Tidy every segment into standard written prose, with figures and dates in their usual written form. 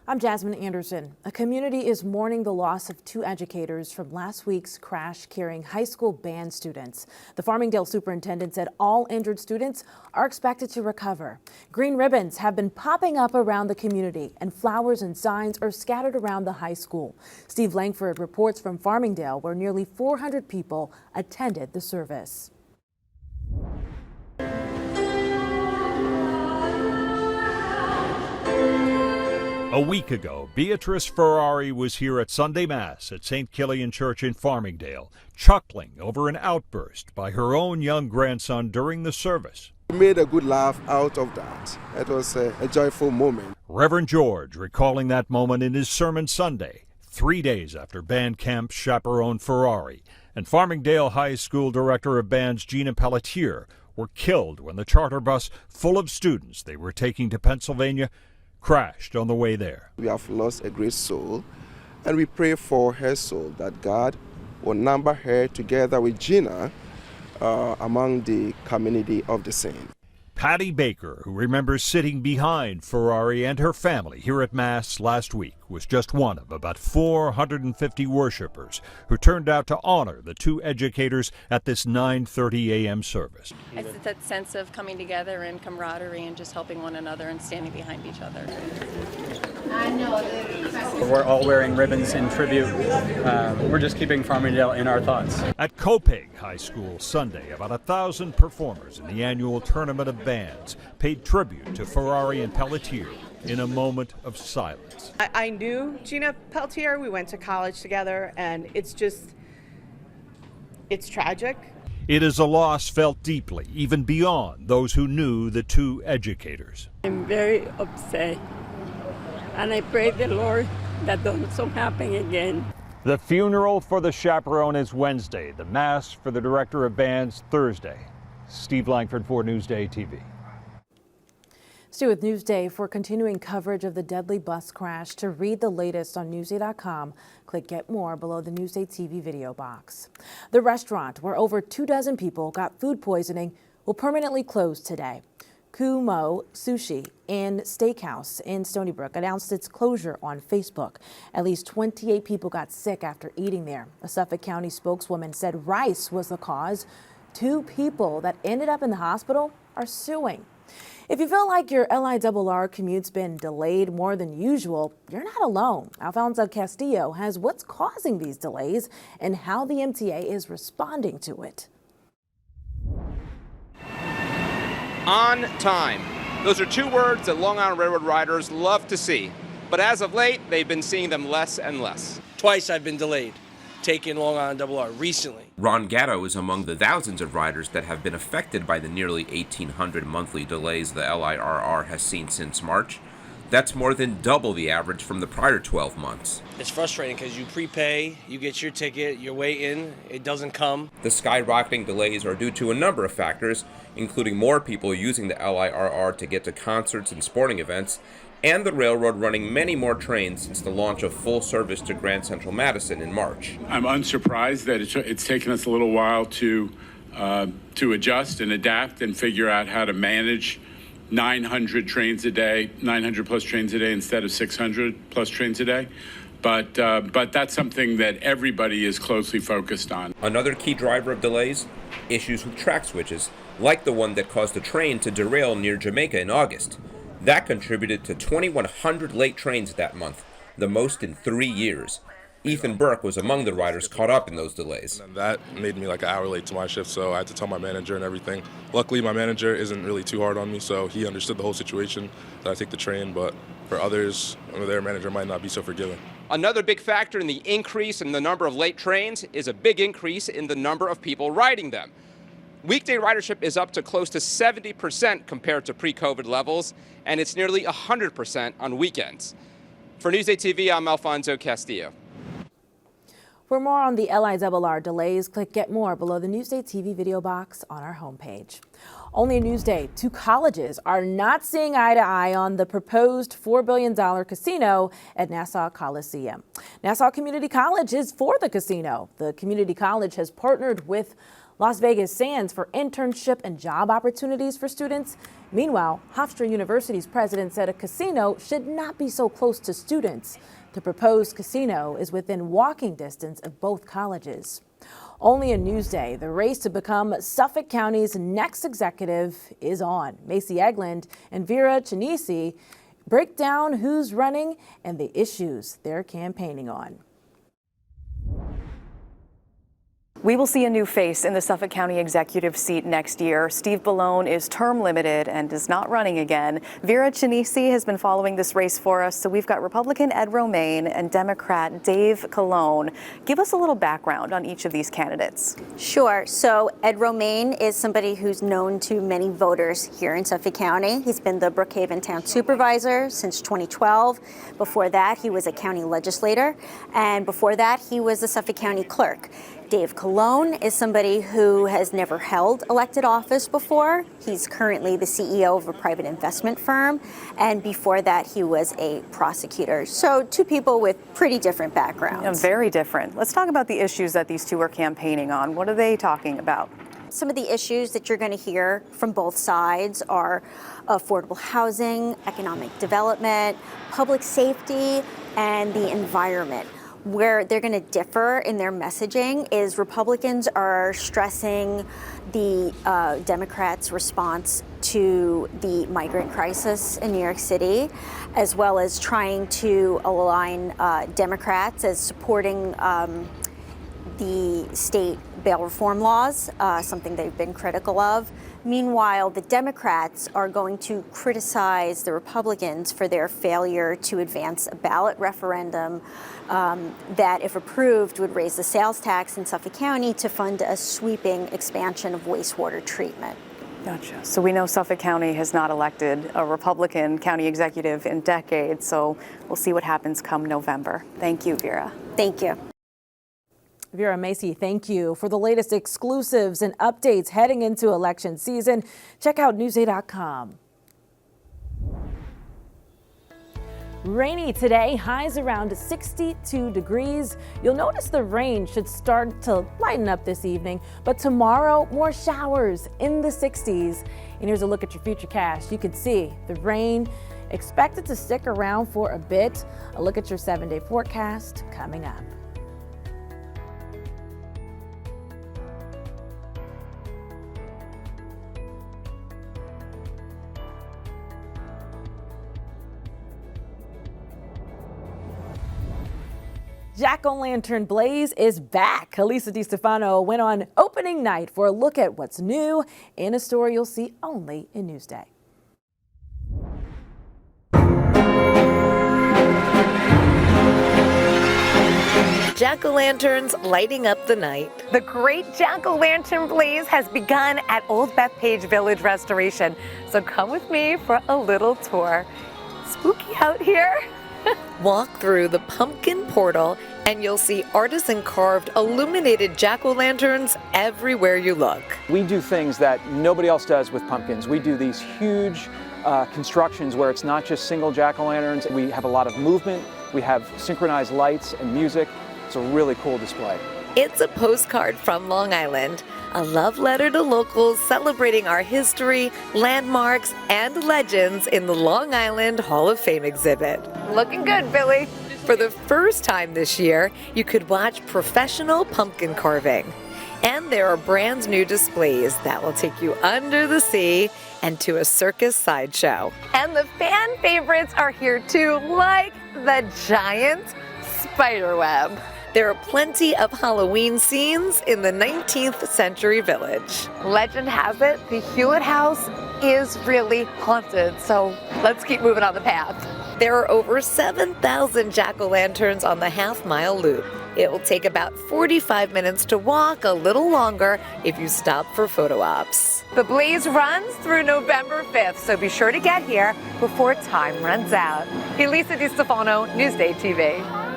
I'm Jasmine Anderson. A community is mourning the loss of two educators from last week's crash carrying high school band students. The Farmingdale superintendent said all injured students are expected to recover. Green ribbons have been popping up around the community, and flowers and signs are scattered around the high school. Steve Langford reports from Farmingdale, where nearly 400 people attended the service. A week ago, Beatrice Ferrari was here at Sunday Mass at St. Killian Church in Farmingdale, chuckling over an outburst by her own young grandson during the service. We made a good laugh out of that. It was a joyful moment. Reverend George recalling that moment in his sermon Sunday, 3 days after band camp chaperone Ferrari and Farmingdale High School Director of Bands Gina Pelletier were killed when the charter bus full of students they were taking to Pennsylvania crashed on the way there. We have lost a great soul, and we pray for her soul, that God will number her together with Gina among the community of the saints. Patty Baker, who remembers sitting behind Ferrari and her family here at Mass last week, was just one of about 450 worshipers who turned out to honor the two educators at this 9:30 a.m. service. It's that sense of coming together and camaraderie and just helping one another and standing behind each other. We're all wearing ribbons in tribute. We're just keeping Farmingdale in our thoughts. At Copeg High School Sunday, about 1,000 performers in the annual tournament of bands paid tribute to Ferrari and Pelletier in a moment of silence. I knew Gina Pelletier. We went to college together, and it's tragic. It is a loss felt deeply, even beyond those who knew the two educators. I'm very upset, and I pray the Lord that doesn't happen again. The funeral for the chaperone is Wednesday, the Mass for the Director of Bands Thursday. Steve Langford for NewsdayTV. Stay with Newsday for continuing coverage of the deadly bus crash. To read the latest on Newsday.com, click Get More below the NewsdayTV video box. The restaurant where over 24 people got food poisoning will permanently close today. Kumo Sushi and Steakhouse in Stony Brook announced its closure on Facebook. At least 28 people got sick after eating there. A Suffolk County spokeswoman said rice was the cause. 2 people that ended up in the hospital are suing. If you feel like your LIRR commute's been delayed more than usual, you're not alone. Alfonso Castillo has what's causing these delays and how the MTA is responding to it. On time. Those are 2 words that Long Island Railroad riders love to see. But as of late, they've been seeing them less and less. Twice I've been delayed taking Long Island RR recently. Ron Gatto is among the thousands of riders that have been affected by the nearly 1,800 monthly delays the LIRR has seen since March. That's more than double the average from the prior 12 months. It's frustrating because you prepay, you get your ticket, you're waiting, it doesn't come. The skyrocketing delays are due to a number of factors, including more people using the LIRR to get to concerts and sporting events, and the railroad running many more trains since the launch of full service to Grand Central Madison in March. I'm unsurprised that it's taken us a little while to adjust and adapt and figure out how to manage 900 trains a day, 900 plus trains a day instead of 600 plus trains a day. But that's something that everybody is closely focused on. Another key driver of delays, issues with track switches, like the one that caused a train to derail near Jamaica in August. That contributed to 2,100 late trains that month, the most in 3 years. Ethan Burke was among the riders caught up in those delays. That made me like an hour late to my shift, so I had to tell my manager and everything. Luckily, my manager isn't really too hard on me, so he understood the whole situation that I take the train, but for others, their manager might not be so forgiving. Another big factor in the increase in the number of late trains is a big increase in the number of people riding them. Weekday ridership is up to close to 70% compared to pre-COVID levels, and it's nearly 100% on weekends. For Newsday TV, I'm Alfonso Castillo. For more on the LIRR delays, click Get More below the Newsday TV video box on our homepage. Only in Newsday, 2 colleges are not seeing eye to eye on the proposed $4 billion casino at Nassau Coliseum. Nassau Community College is for the casino. The community college has partnered with Las Vegas Sands for internship and job opportunities for students. Meanwhile, Hofstra University's president said a casino should not be so close to students. The proposed casino is within walking distance of both colleges. Only in Newsday, the race to become Suffolk County's next executive is on. Macy Egland and Vera Chinisi break down who's running and the issues they're campaigning on. We will see a new face in the Suffolk County Executive seat next year. Steve Bellone is term limited and is not running again. Vera Chinisi has been following this race for us. So we've got Republican Ed Romaine and Democrat Dave Colon. Give us a little background on each of these candidates. Sure. So Ed Romaine is somebody who's known to many voters here in Suffolk County. He's been the Brookhaven Town Supervisor since 2012. Before that, he was a county legislator. And before that, he was the Suffolk County Clerk. Dave Colon is somebody who has never held elected office before. He's currently the CEO of a private investment firm, and before that he was a prosecutor. So two people with pretty different backgrounds. Yeah, very different. Let's talk about the issues that these two are campaigning on. What are they talking about? Some of the issues that you're going to hear from both sides are affordable housing, economic development, public safety, and the environment. Where they're going to differ in their messaging is Republicans are stressing the Democrats' response to the migrant crisis in New York City, as well as trying to align Democrats as supporting the state bail reform laws, something they've been critical of. Meanwhile, the Democrats are going to criticize the Republicans for their failure to advance a ballot referendum that, if approved, would raise the sales tax in Suffolk County to fund a sweeping expansion of wastewater treatment. Gotcha. So we know Suffolk County has not elected a Republican county executive in decades, so we'll see what happens come November. Thank you, Vera. Thank you. Vera, Macy, thank you. For the latest exclusives and updates heading into election season, check out Newsday.com. Rainy today, highs around 62 degrees. You'll notice the rain should start to lighten up this evening, but tomorrow, more showers in the 60s. And here's a look at your futurecast. You can see the rain expected to stick around for a bit. A look at your 7-day forecast coming up. JackoLantern Blaze is back. Elisa DiStefano went on opening night for a look at what's new in a story you'll see only in Newsday. JackoLanterns lighting up the night. The great JackoLantern Blaze has begun at Old Bethpage Village Restoration. So come with me for a little tour. Spooky out here. Walk through the pumpkin portal and you'll see artisan-carved illuminated jack-o'-lanterns everywhere you look. We do things that nobody else does with pumpkins. We do these huge constructions where it's not just single jack-o'-lanterns. We have a lot of movement. We have synchronized lights and music. It's a really cool display. It's a postcard from Long Island, a love letter to locals celebrating our history, landmarks, and legends in the Long Island Hall of Fame exhibit. Looking good, Billy. For the first time this year, you could watch professional pumpkin carving. And there are brand new displays that will take you under the sea and to a circus sideshow. And the fan favorites are here too, like the giant spider web. There are plenty of Halloween scenes in the 19th century village. Legend has it the Hewlett House is really haunted, so let's keep moving on the path. There are over 7,000 jack-o'-lanterns on the half-mile loop. It will take about 45 minutes to walk, a little longer if you stop for photo ops. The blaze runs through November 5th, so be sure to get here before time runs out. Elisa DiStefano, NewsdayTV.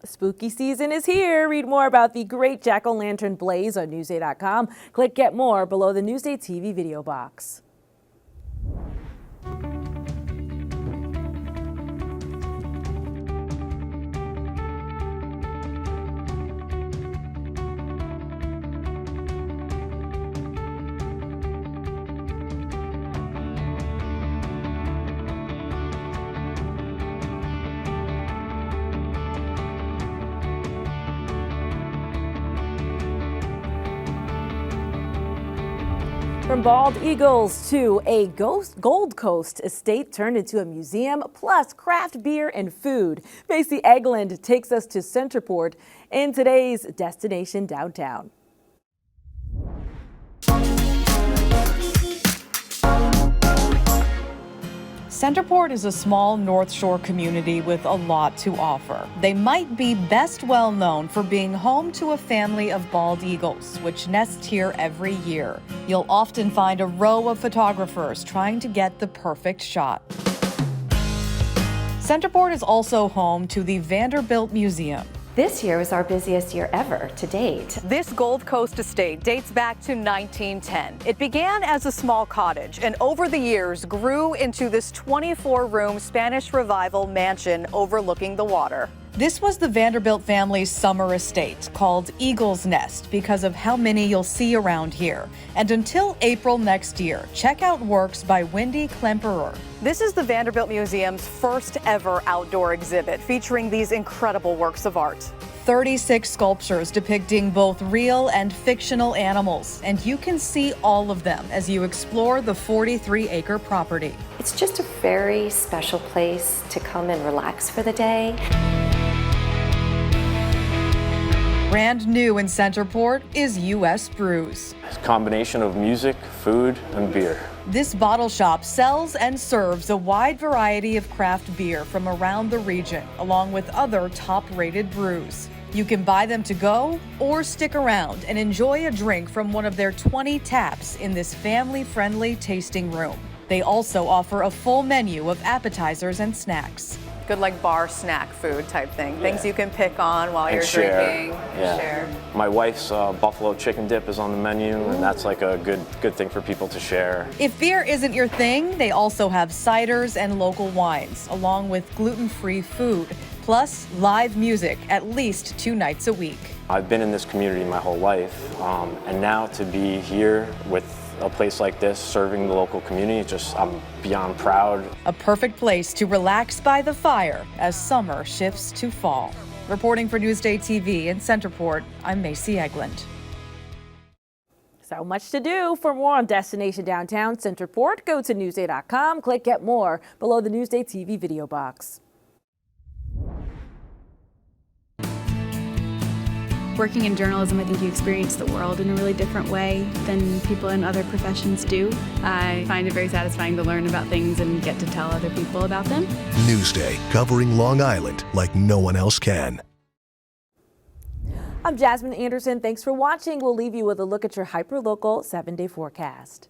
Spooky season is here. Read more about the great jack-o'-lantern blaze on Newsday.com. Click Get More below the Newsday TV video box. From bald eagles to a Gold Coast estate turned into a museum, plus craft beer and food. Macy Egeland takes us to Centerport in today's Destination Downtown. Centerport is a small North Shore community with a lot to offer. They might be best well known for being home to a family of bald eagles, which nest here every year. You'll often find a row of photographers trying to get the perfect shot. Centerport is also home to the Vanderbilt Museum. This year was our busiest year ever to date. This Gold Coast estate dates back to 1910. It began as a small cottage and over the years grew into this 24-room Spanish Revival mansion overlooking the water. This was the Vanderbilt family's summer estate, called Eagle's Nest because of how many you'll see around here. And until April next year, check out works by Wendy Klemperer. This is the Vanderbilt Museum's first ever outdoor exhibit featuring these incredible works of art. 36 sculptures depicting both real and fictional animals, and you can see all of them as you explore the 43-acre property. It's just a very special place to come and relax for the day. Brand new in Centerport is U.S. Brews. It's a combination of music, food, and beer. This bottle shop sells and serves a wide variety of craft beer from around the region, along with other top-rated brews. You can buy them to go or stick around and enjoy a drink from one of their 20 taps in this family-friendly tasting room. They also offer a full menu of appetizers and snacks. Good like bar snack food type thing. Things you can pick on while you're drinking. Yeah. Share. My wife's buffalo chicken dip is on the menu, and that's like a good thing for people to share. If beer isn't your thing, they also have ciders and local wines, along with gluten-free food, plus live music at least 2 nights a week. I've been in this community my whole life, and now to be here with a place like this serving the local community, I'm beyond proud. A perfect place to relax by the fire as summer shifts to fall. Reporting for NewsdayTV in Centerport, I'm Macy Egeland. So much to do. For more on Destination Downtown Centerport, go to Newsday.com, click Get More below the NewsdayTV video box. Working in journalism, I think you experience the world in a really different way than people in other professions do. I find it very satisfying to learn about things and get to tell other people about them. Newsday, covering Long Island like no one else can. I'm Jasmine Anderson. Thanks for watching. We'll leave you with a look at your hyperlocal 7-day forecast.